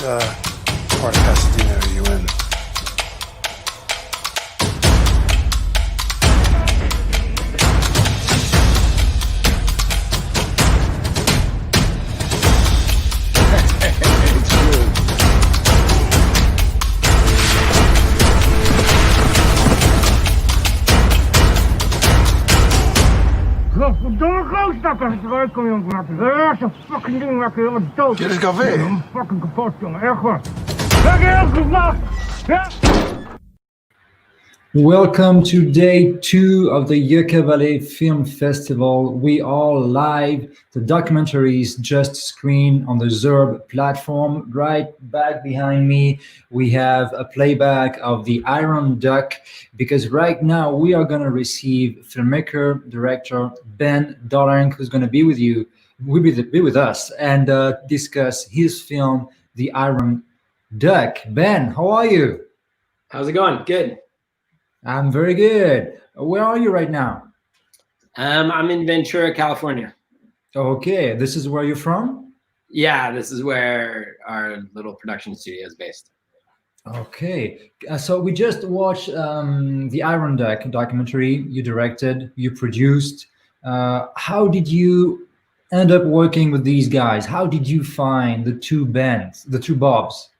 part of Pasadena are you in? Dit is café. Fucking kapot, jongen. Echt waar. Lekker heel geslacht. Ja. Welcome to day 2 of the Yucca Valley Film Festival. We are live. The documentaries just screened on the XERB platform. Right back behind me, we have a playback of the Iron Duck, because right now we are going to receive filmmaker, director Ben Dolank, who's going to be with you, be with us, and discuss his film, The Iron Duck. Ben, how are you? How's it going? Good. I'm very good. Where are you right now? I'm in Ventura, California. Okay, this is where you're from? Yeah, this is where our little production studio is based. Okay, so we just watched the Iron Duck documentary. You directed, you produced. How did you end up working with these guys? How did you find the two bands, the two Bobs?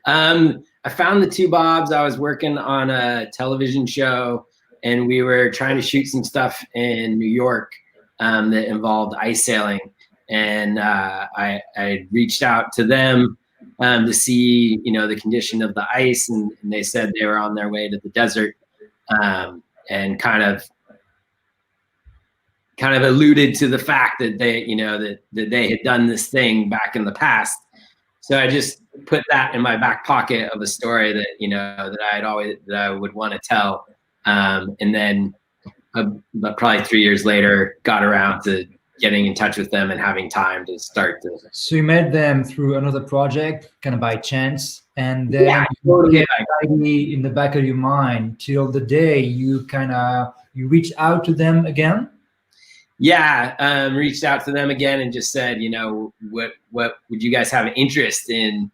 I found the two Bobs. I was working on a television show, and we were trying to shoot some stuff in New York that involved ice sailing. And I reached out to them to see, the condition of the ice, and they said they were on their way to the desert, and kind of alluded to the fact that they, that they had done this thing back in the past. So I just put that in my back pocket of a story that, that I would want to tell. And then probably 3 years later, got around to getting in touch with them and having time to start this. So you met them through another project, kind of by chance, and then totally. In the back of your mind till the day you reached out to them again? Yeah, reached out to them again and just said, what would you guys have an interest in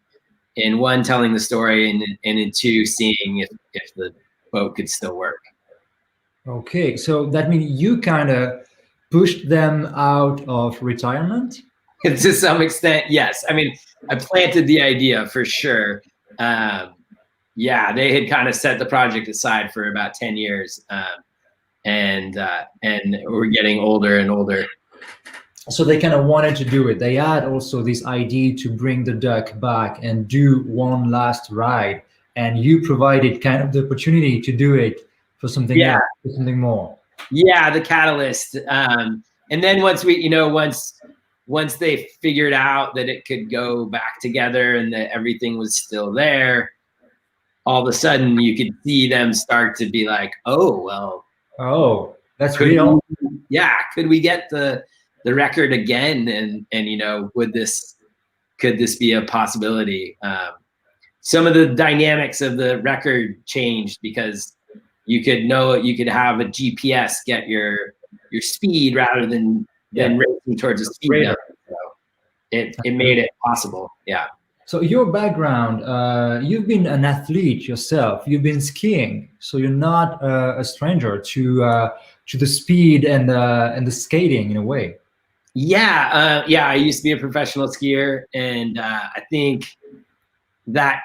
one, telling the story, and in two, seeing if the boat could still work. Okay, so that means you kind of pushed them out of retirement? To some extent, yes. I mean, I planted the idea for sure. Yeah, they had kind of set the project aside for about 10 years. And we're getting older and older. So they kind of wanted to do it. They had also this idea to bring the duck back and do one last ride, and you provided kind of the opportunity to do it for something else, for something more. Yeah, the catalyst. And then once we, once they figured out that it could go back together and that everything was still there, all of a sudden you could see them start to be like, oh, well, oh, that's real. Could we get the record again? And could this be a possibility? Some of the dynamics of the record changed because you could have a GPS get your speed rather than racing towards a speed limit. So it made it possible. Yeah. So your background, you've been an athlete yourself. You've been skiing, so you're not a stranger to the speed and the skating in a way. Yeah, I used to be a professional skier, and I think that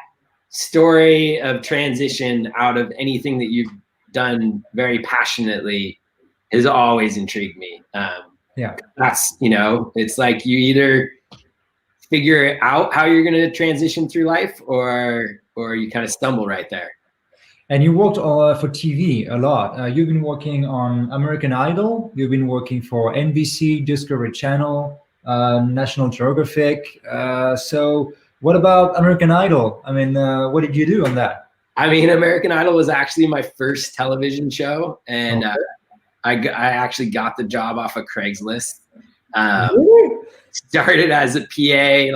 story of transition out of anything that you've done very passionately has always intrigued me. That's it's like you either figure out how you're going to transition through life, or you kind of stumble right there. And you worked for TV a lot. You've been working on American Idol. You've been working for NBC, Discovery Channel, National Geographic. So what about American Idol? I mean, what did you do on that? I mean, American Idol was actually my first television show, and I actually got the job off of Craigslist. Started as a PA,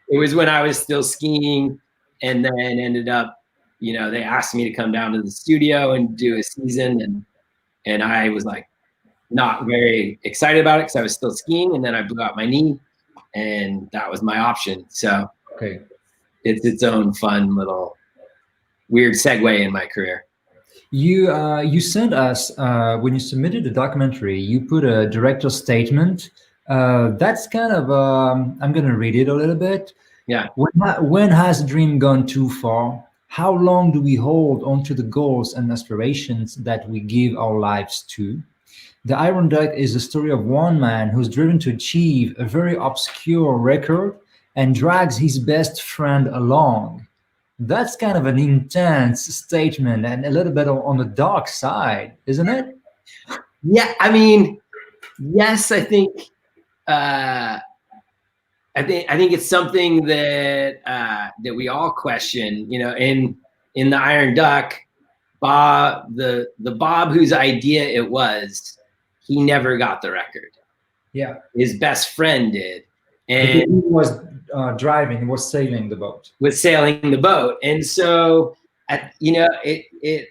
it was when I was still skiing, and then ended up, they asked me to come down to the studio and do a season, and I was like not very excited about it because I was still skiing, and then I blew out my knee, and that was my option. So Okay. it's its own fun little weird segue in my career. You sent us when you submitted the documentary, you put a director's statement. That's kind of I'm going to read it a little bit. Yeah. When has a dream gone too far? How long do we hold on to the goals and aspirations that we give our lives to? The Iron Duck is the story of one man who's driven to achieve a very obscure record and drags his best friend along. That's kind of an intense statement and a little bit on the dark side, isn't it? Yeah, I mean, yes, I think it's something that that we all question. You know, in the Iron Duck, Bob, the Bob whose idea it was, he never got the record. Yeah, his best friend did, and because he was driving, he was sailing the boat. Was sailing the boat, and so you know, it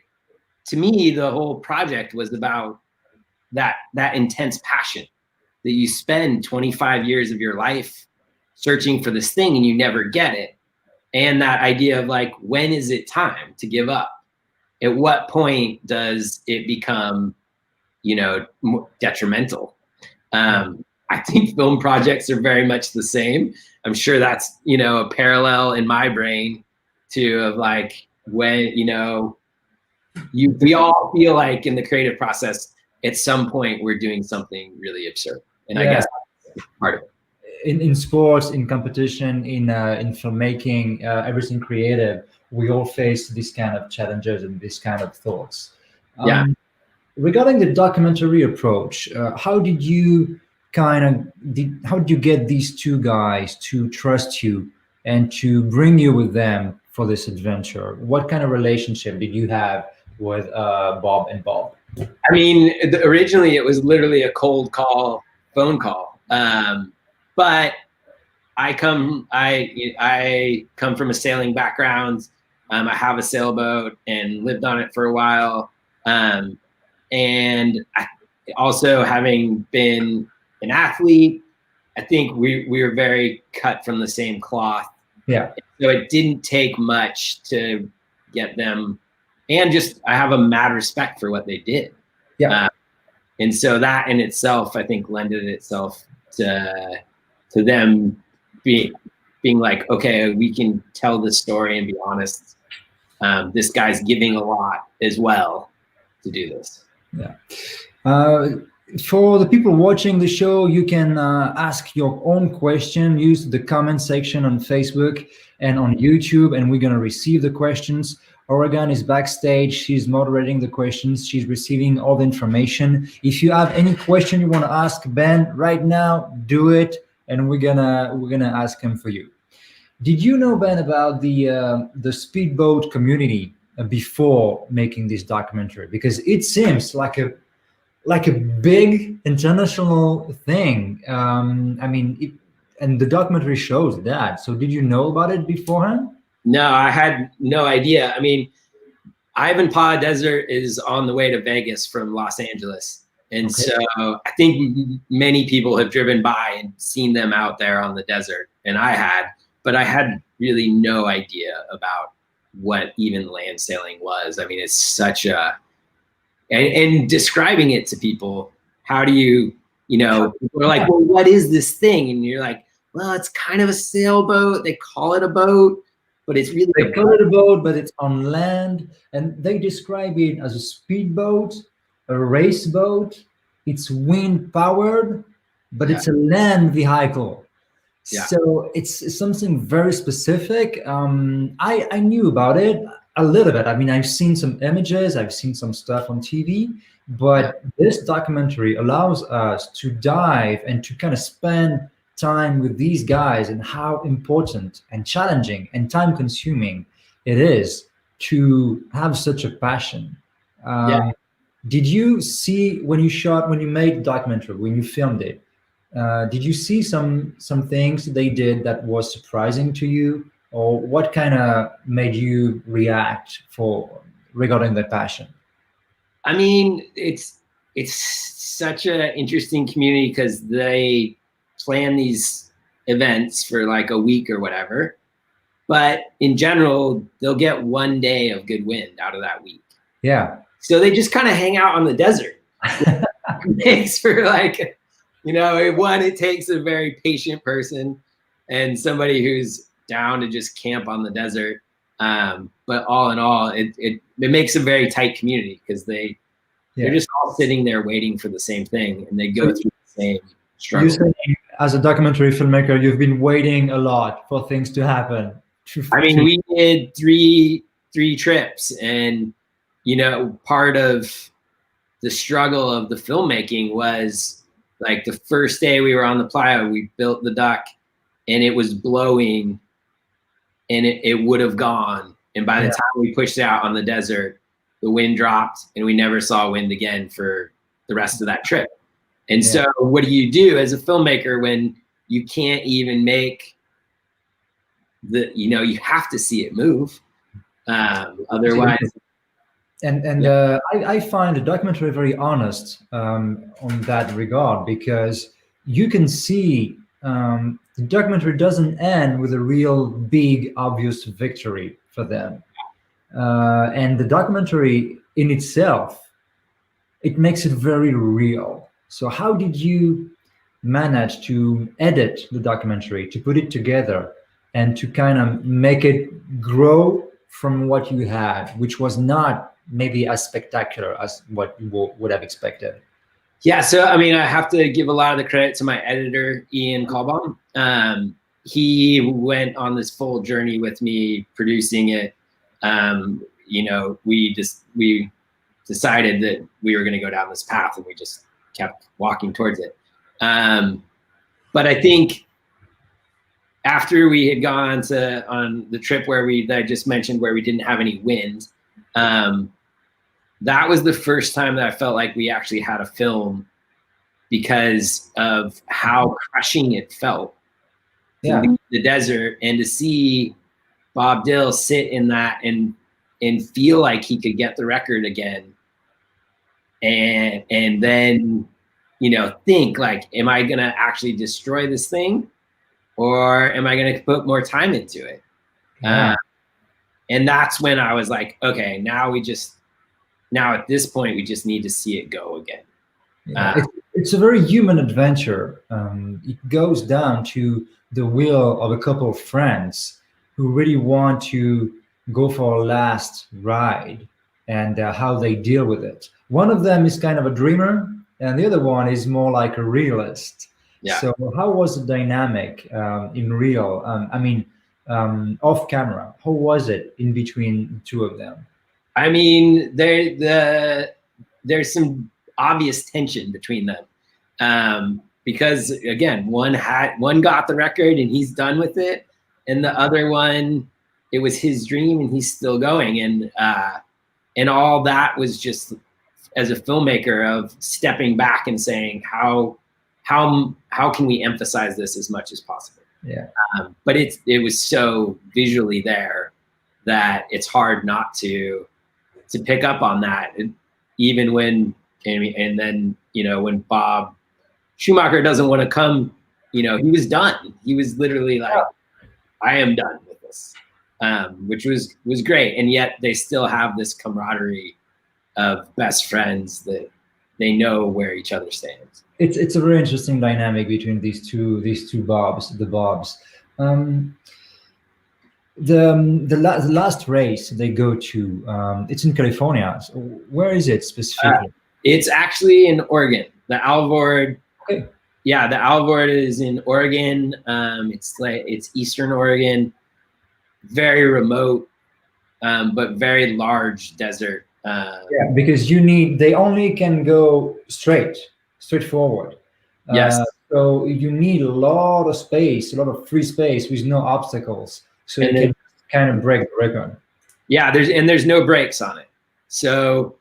to me, the whole project was about that intense passion that you spend 25 years of your life searching for this thing and you never get it. And that idea of like, when is it time to give up? At what point does it become, you know, detrimental? I think film projects are very much the same. I'm sure that's, you know, a parallel in my brain to of like when, you know, we all feel like in the creative process, at some point we're doing something really absurd. And I guess that's part of it. In sports, in competition, in filmmaking, everything creative, we all face these kind of challenges and these kind of thoughts. Yeah. Regarding the documentary approach, how did you how did you get these two guys to trust you and to bring you with them for this adventure? What kind of relationship did you have with Bob and Bob? I mean, originally it was literally a cold call, phone call. But I come from a sailing background. I have a sailboat and lived on it for a while. And I, also having been an athlete, I think we were very cut from the same cloth. Yeah. So it didn't take much to get them, and just I have a mad respect for what they did. Yeah. And so that in itself, I think, lended itself to them being like, okay, we can tell this story and be honest. This guy's giving a lot as well to do this. Yeah. For the people watching the show, you can ask your own question. Use the comment section on Facebook and on YouTube, and we're going to receive the questions. Oregon is backstage. She's moderating the questions. She's receiving all the information. If you have any question you want to ask Ben right now, do it, and we're gonna ask him for you. Did you know, Ben, about the speedboat community before making this documentary? Because it seems like a big international thing. I mean, and the documentary shows that. So did you know about it beforehand? No, I had no idea. I mean, Ivanpah Desert is on the way to Vegas from Los Angeles. And so I think many people have driven by and seen them out there on the desert. And but I had really no idea about what even land sailing was. I mean, it's such a, and describing it to people, how do you know, people are like, well, what is this thing? And you're like, well, it's kind of a sailboat. They call it a boat, but it's really, they call it a boat, but it's on land. And they describe it as a speedboat, a race boat. It's wind powered, but it's a land vehicle. Yeah. So it's something very specific. I knew about it a little bit. I mean, I've seen some images, I've seen some stuff on TV, but this documentary allows us to dive and to kind of spend time with these guys and how important and challenging and time consuming it is to have such a passion. Did you see when you made the documentary, when you filmed it, did you see some things they did that was surprising to you, or what kind of made you react regarding the passion? I mean, it's such an interesting community because they plan these events for like a week or whatever. But in general, they'll get 1 day of good wind out of that week. Yeah. So they just kind of hang out on the desert. Makes for like, you know, one, it takes a very patient person and somebody who's down to just camp on the desert. But all in all, it makes a very tight community because they're just all sitting there waiting for the same thing, and they go through the same struggle. You're saying, as a documentary filmmaker, you've been waiting a lot for things to happen. I mean, we did three trips, and you know, part of the struggle of the filmmaking was like the first day we were on the playa, we built the duck, and it was blowing, and it would have gone. And by the time we pushed it out on the desert, the wind dropped, and we never saw wind again for the rest of that trip. And so what do you do as a filmmaker when you can't even make you know, you have to see it move. Otherwise. And I find the documentary very honest on that regard, because you can see the documentary doesn't end with a real big, obvious victory for them. And the documentary in itself, it makes it very real. So how did you manage to edit the documentary, to put it together, and to kind of make it grow from what you had, which was not maybe as spectacular as what you would have expected? Yeah, so I mean, I have to give a lot of the credit to my editor, Ian Kalbaum. He went on this full journey with me producing it. You know, we decided that we were going to go down this path, and we just kept walking towards it. But I think after we had gone on the trip that I just mentioned, where we didn't have any wind, that was the first time that I felt like we actually had a film, because of how crushing it felt to leave the desert and to see Bob Dill sit in that and feel like he could get the record again. And then, you know, think like, am I going to actually destroy this thing, or am I going to put more time into it? And that's when I was like, okay, now at this point, we just need to see it go again. It's a very human adventure. It goes down to the will of a couple of friends who really want to go for a last ride, and how they deal with it. One of them is kind of a dreamer, and the other one is more like a realist. Yeah. So how was the dynamic in real? I mean, off camera, how was it in between the two of them? I mean, there's some obvious tension between them, because again, one got the record and he's done with it, and the other one, it was his dream and he's still going. And all that was just as a filmmaker of stepping back and saying, how can we emphasize this as much as possible? Yeah. But it was so visually there that it's hard not to pick up on that. Even when, and then, you know, when Bob Schumacher doesn't want to come, you know, he was done. He was literally like, I am done with this, which was great. And yet they still have this camaraderie of best friends that they know where each other stands. It's a very interesting dynamic between these two Bobs, the Bobs. The last race they go to, it's in California. So where is it specifically? It's actually in Oregon. The Alvord. Okay. Yeah, the Alvord is in Oregon. It's Eastern Oregon, very remote, but very large desert. Yeah, because they only can go straight forward. Yes. So you need a lot of space, a lot of free space with no obstacles, so you can kind of break the record. Yeah, there's no brakes on it. So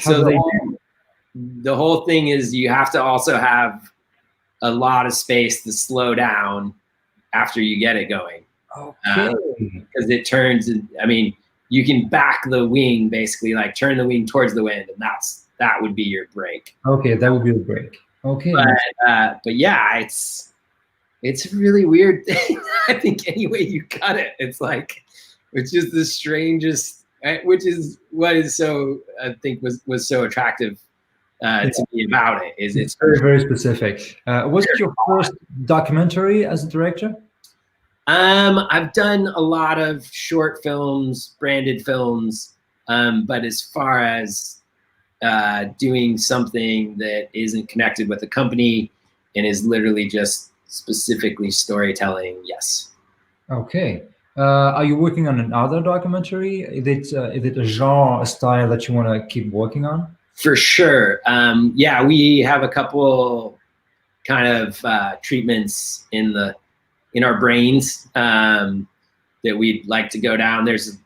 the whole thing is you have to also have a lot of space to slow down after you get it going. Okay. Because it turns, I mean, you can back the wing, basically, like turn the wing towards the wind, and that would be your brake. Okay, that would be a brake. Okay. But yeah, It's a really weird thing. I think any way you cut it, it's just the strangest, which is what is so, I think was so attractive to me about it. It's very, very specific. Was it your first documentary as a director? I've done a lot of short films, branded films, but as far as doing something that isn't connected with the company and is literally just specifically storytelling, yes. Okay. Are you working on another documentary? Is it a genre, a style that you want to keep working on? For sure. Yeah, we have a couple kind of treatments in our brains that we'd like to go down. There's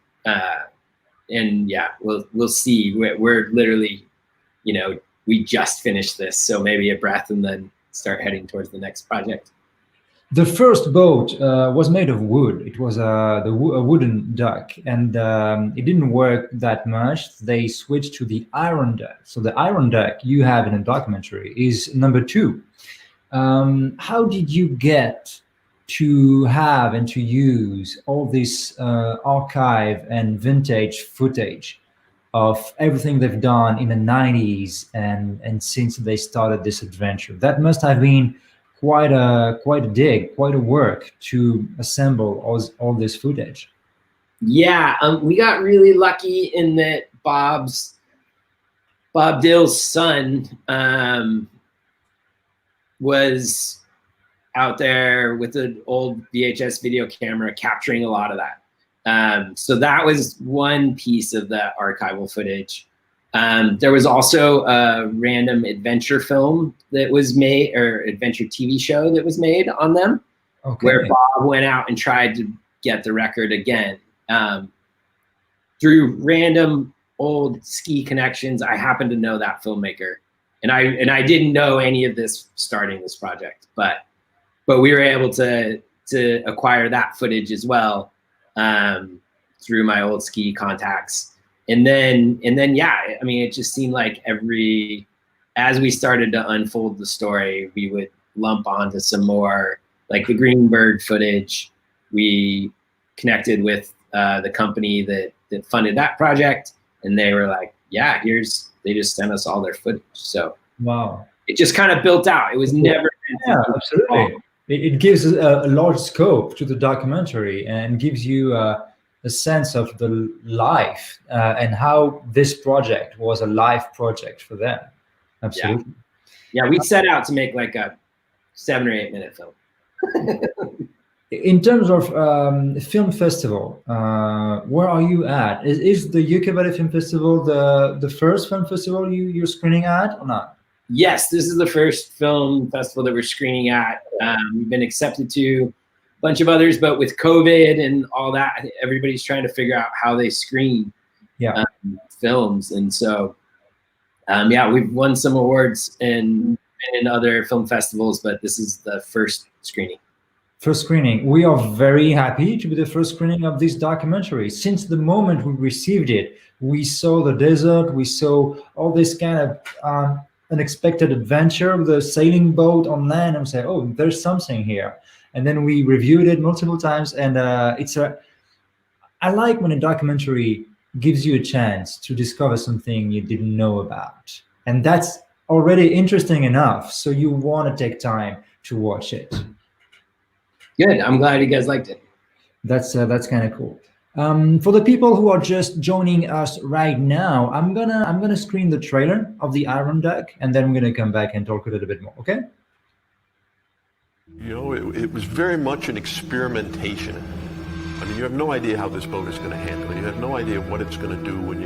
and yeah, we'll see. We're literally, we just finished this, so maybe a breath and then start heading towards the next project. The first boat was made of wood. It was a wooden duck, and it didn't work that much. They switched to the iron duck. So the iron duck you have in a documentary is number 2. How did you get to have and to use all this archive and vintage footage of everything they've done in the 90s and since they started this adventure? That must have been quite a dig, quite a work to assemble all this footage. Yeah, we got really lucky in that Bob Dill's son was out there with an old VHS video camera capturing a lot of that. So that was one piece of the archival footage. There was also a random adventure film that was made, or adventure TV show that was made on them, where Bob went out and tried to get the record again. Through random old ski connections, I happened to know that filmmaker, and I didn't know any of this starting this project, but we were able to acquire that footage as well through my old ski contacts. And then, yeah, I mean, it just seemed like as we started to unfold the story, we would lump onto some more, like the Greenberg footage. We connected with the company that funded that project, and they were like, yeah, they just sent us all their footage. So wow, it just kind of built out. It was never. Yeah, absolutely. It gives a large scope to the documentary and gives you a sense of the life and how this project was a life project for them. Absolutely. Yeah, we set out to make like a 7 or 8 minute film. In terms of film festival, where are you at? Is the UK Valley Film Festival the first film festival you're screening at or not? Yes, this is the first film festival that we're screening at. We've been accepted to a bunch of others, but with COVID and all that, I think everybody's trying to figure out how they screen films. And so, yeah, we've won some awards in other film festivals, but this is the first screening. First screening. We are very happy to be the first screening of this documentary. Since the moment we received it, we saw the desert, we saw all this kind of unexpected adventure with a sailing boat on land, and we say, oh, there's something here. And then we reviewed it multiple times, and I like when a documentary gives you a chance to discover something you didn't know about, and that's already interesting enough, so you want to take time to watch it. Good. I'm glad you guys liked it. That's kind of cool. For the people who are just joining us right now, I'm gonna screen the trailer of the Iron Duck, and then we're gonna come back and talk a little bit more. Okay? You know, it was very much an experimentation. I mean, you have no idea how this boat is going to handle it. You have no idea what it's going to do when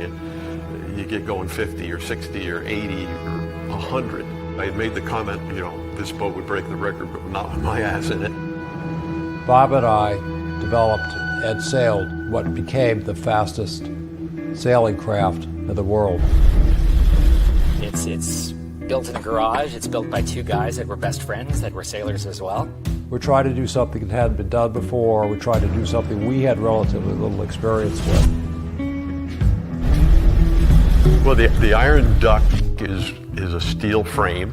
you get going 50 or 60 or 80 or 100. I had made the comment, you know, this boat would break the record, but not with my ass in it. Bob and I developed and sailed what became the fastest sailing craft in the world. It's built in a garage. It's built by 2 guys that were best friends, that were sailors as well. We tried to do something that hadn't been done before. We tried to do something we had relatively little experience with. Well, the Iron Duck is a steel frame.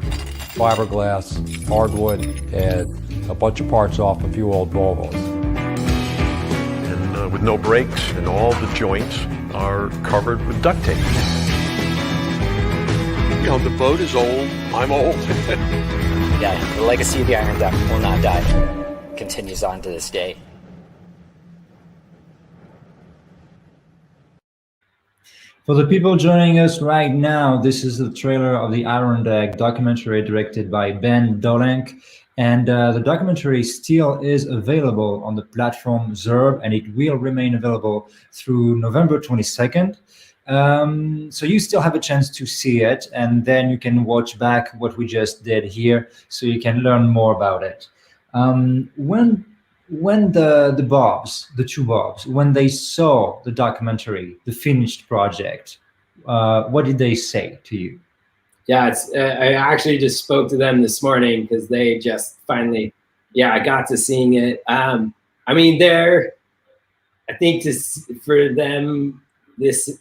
Fiberglass, hardwood, and a bunch of parts off a few old Volvos. And with no brakes, and all the joints are covered with duct tape. You know, the boat is old, I'm old. Yeah, the legacy of the Iron Duck will not die. Continues on to this day. For the people joining us right now, this is the trailer of the Iron Deck documentary directed by Ben Dolenk. And the documentary still is available on the platform XERB, and it will remain available through November 22nd. So you still have a chance to see it, and then you can watch back what we just did here, so you can learn more about it. When the Bobs, the two Bobs, when they saw the documentary, the finished project, what did they say to you? Yeah, I actually just spoke to them this morning because they just finally, I got to seeing it. I mean, I think for them, this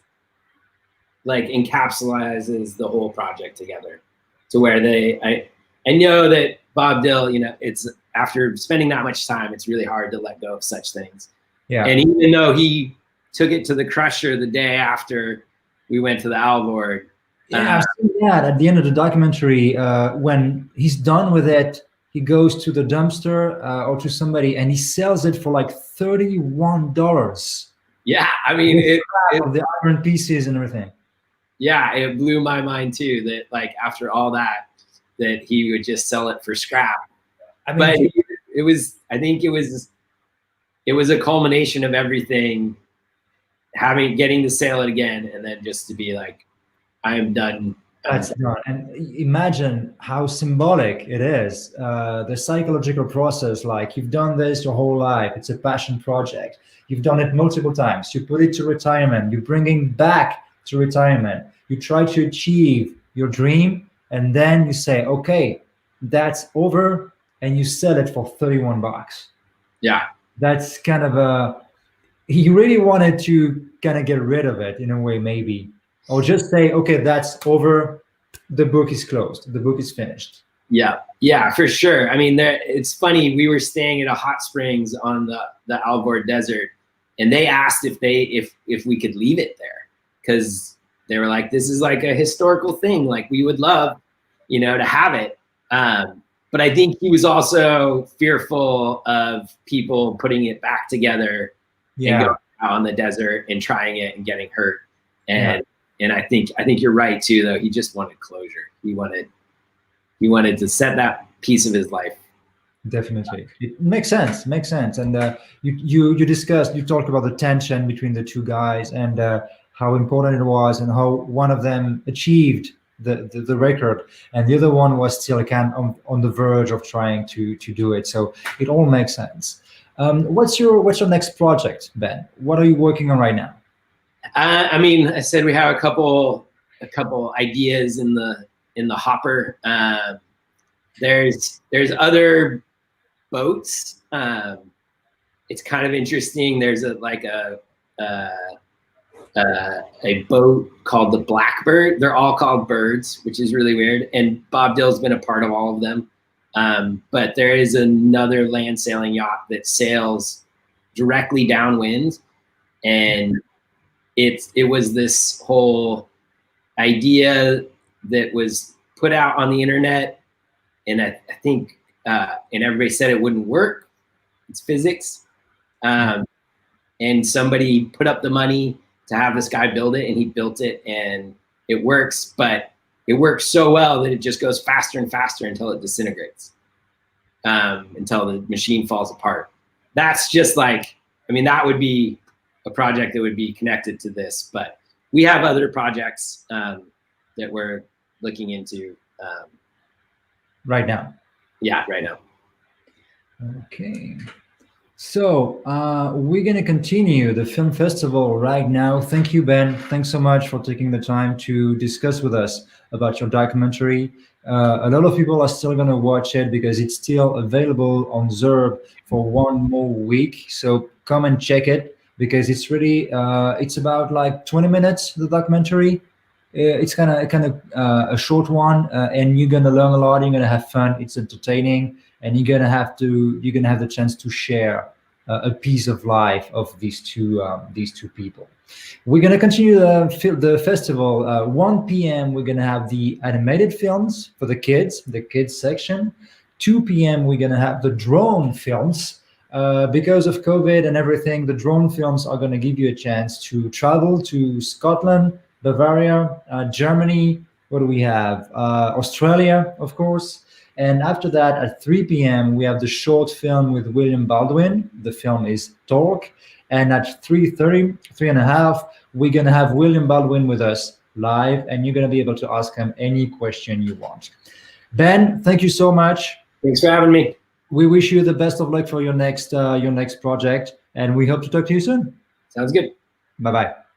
like encapsulates the whole project together, to where I know that Bob Dill, you know, it's after spending that much time, it's really hard to let go of such things. Yeah. And even though he took it to the crusher the day after we went to the Alvord. Yeah, I've seen that at the end of the documentary. When he's done with it, he goes to the dumpster or to somebody, and he sells it for like $31. Yeah, I mean, the iron pieces and everything. Yeah, it blew my mind too that like after all that he would just sell it for scrap. I mean, but I think it was a culmination of everything, getting to sail it again, and then just to be like, I am done. That's done. And imagine how symbolic it is, the psychological process. Like, you've done this your whole life. It's a passion project. You've done it multiple times. You put it to retirement. You're bringing back to retirement. You try to achieve your dream, and then you say, okay, that's over, and you sell it for $31. Yeah. That's kind of he really wanted to kind of get rid of it in a way, maybe. Or just say, okay, that's over. The book is closed. The book is finished. Yeah, for sure. I mean, it's funny. We were staying at a hot springs on the Alvord Desert, and they asked if we could leave it there, because they were like, this is like a historical thing. Like, we would love, you know, to have it. But I think he was also fearful of people putting it back together and going out on the desert and trying it and getting hurt. And I think you're right too, though. He just wanted closure. He wanted to set that piece of his life. Definitely, it makes sense. And you talked about the tension between the two guys, and how important it was, and how one of them achieved the record, and the other one was still kind of on the verge of trying to do it. So it all makes sense. What's your next project, Ben? What are you working on right now? I mean, I said we have a couple ideas in the hopper. There's other boats. It's kind of interesting. There's a boat called the Blackbird. They're all called birds, which is really weird. And Bob Dill's been a part of all of them. But there is another land sailing yacht that sails directly downwind, and it was this whole idea that was put out on the internet, and I think and everybody said it wouldn't work. It's physics, and somebody put up the money to have this guy build it, and he built it, and it works. But it works so well that it just goes faster and faster until it disintegrates, until the machine falls apart. That's just like, I mean, that would be a project that would be connected to this, but we have other projects that we're looking into right now. Yeah, right now. Okay. So we're going to continue the film festival right now. Thank you, Ben. Thanks so much for taking the time to discuss with us about your documentary. A lot of people are still going to watch it because it's still available on XERB for one more week. So come and check it, because it's really, it's about like 20 minutes, the documentary. It's kind of a short one, and you're gonna learn a lot. You're gonna have fun. It's entertaining, and you're gonna have the chance to share a piece of life of these two people. We're gonna continue the festival. 1 p.m. we're gonna have the animated films for the kids section. 2 p.m. we're gonna have the drone films. Because of COVID and everything, the drone films are gonna give you a chance to travel to Scotland, Bavaria, Germany. What do we have? Australia, of course. And after that, at 3 p.m., we have the short film with William Baldwin. The film is Torque. And at 3:30, 3:30, we're going to have William Baldwin with us live, and you're going to be able to ask him any question you want. Ben, thank you so much. Thanks for having me. We wish you the best of luck for your next project, and we hope to talk to you soon. Sounds good. Bye-bye.